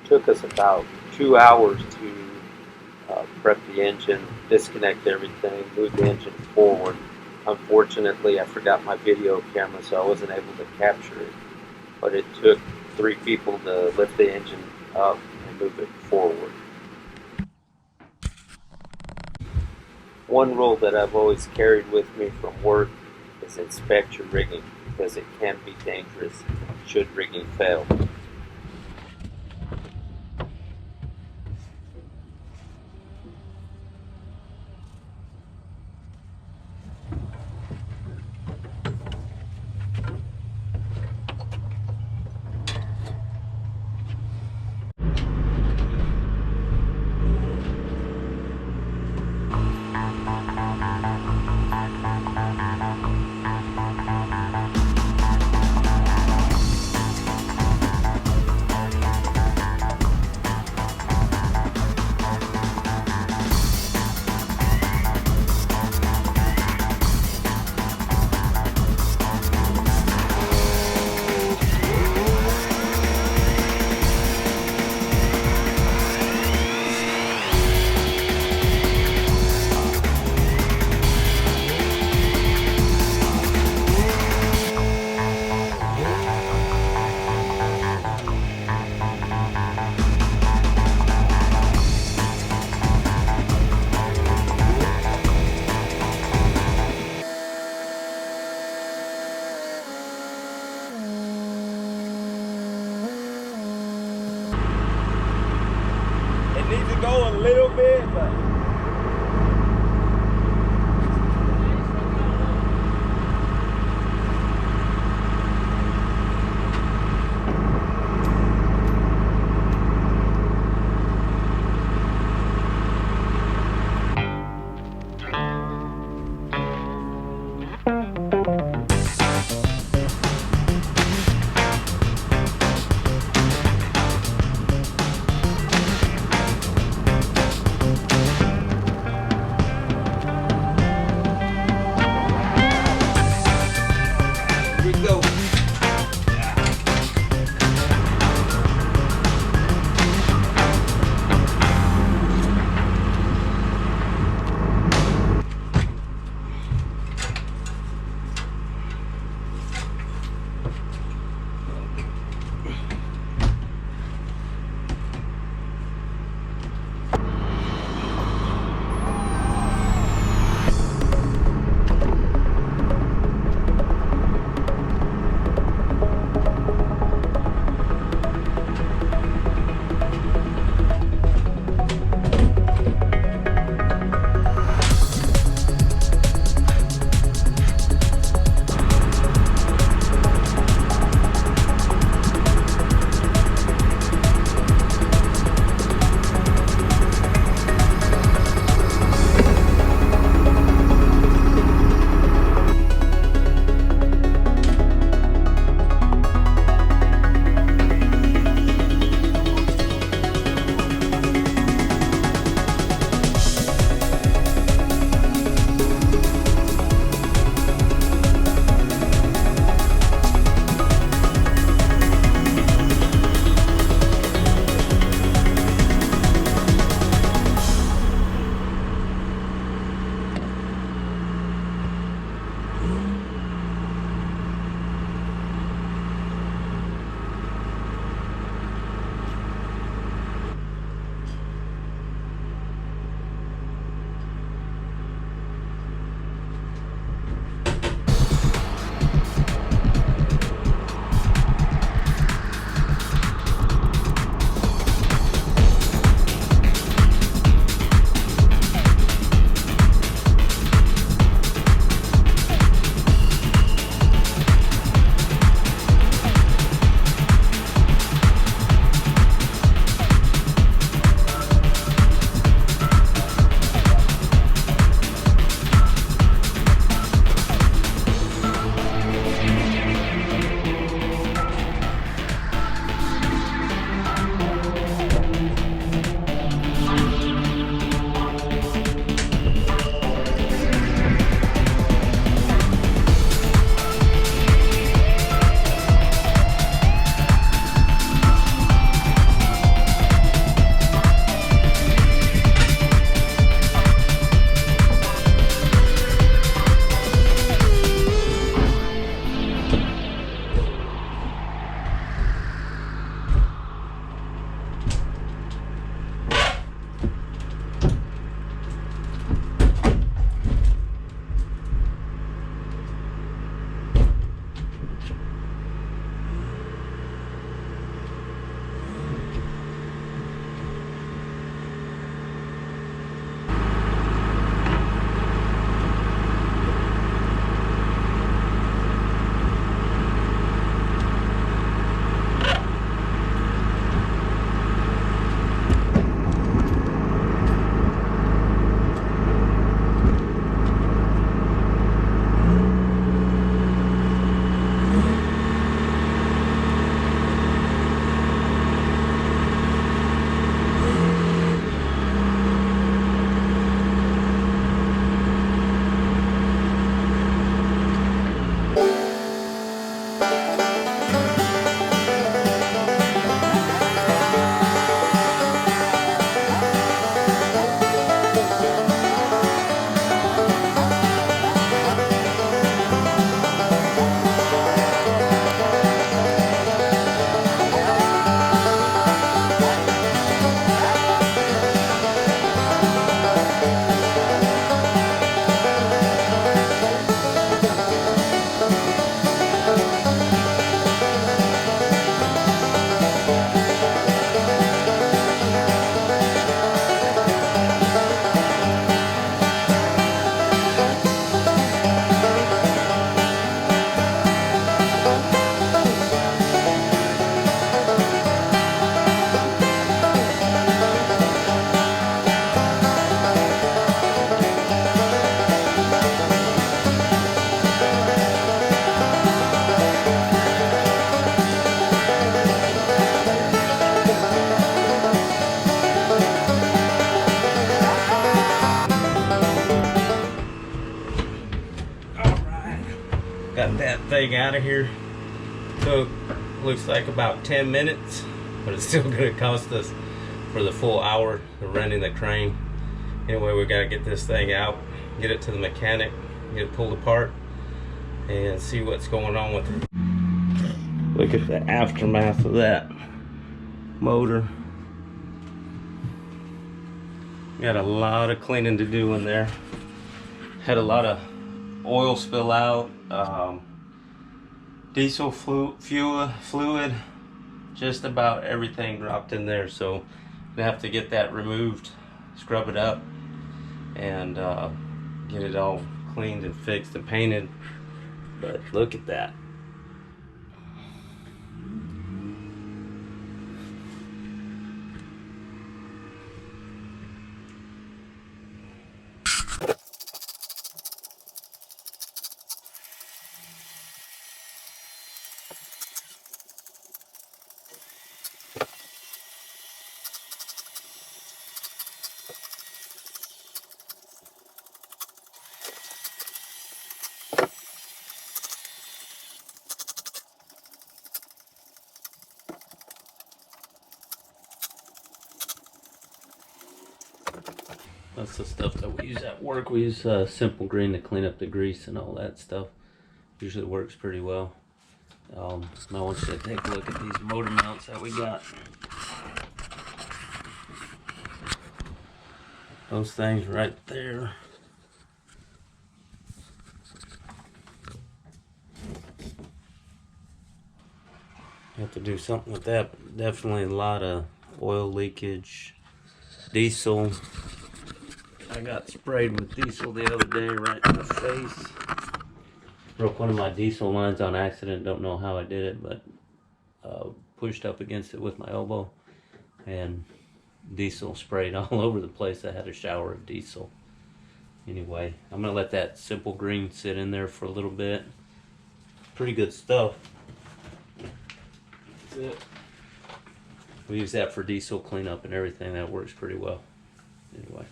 Took us about 2 hours to prep the engine, disconnect everything, move the engine forward. Unfortunately, I forgot my video camera, so I wasn't able to capture it. But it took 3 people to lift the engine up and move it forward. One rule that I've always carried with me from work is inspect your rigging, because it can be dangerous should rigging fail. It needs to go a little bit, but here we go. thing out of here. Took, looks like about 10 minutes, but it's still gonna cost us for the full hour of renting the crane. Anyway, we gotta get this thing out, get it to the mechanic, get it pulled apart, and see what's going on with it. Look at the aftermath of that motor. Got a lot of cleaning to do in there. Had a lot of oil spill out, diesel fluid, just about everything dropped in there. So I have to get that removed, scrub it up, and get it all cleaned and fixed and painted. But look at that. That's the stuff that we use at work. We use Simple Green to clean up the grease and all that stuff. Usually works pretty well. I want you to take a look at these motor mounts that we got. Those things right there. Have to do something with that. But definitely a lot of oil leakage, diesel. I got sprayed with diesel the other day right in the face. Broke one of my diesel lines on accident. Don't know how I did it, but pushed up against it with my elbow, and diesel sprayed all over the place. I had a shower of diesel. Anyway, I'm gonna let that Simple Green sit in there for a little bit. Pretty good stuff. That's it. We use that for diesel cleanup and everything. That works pretty well. Anyway.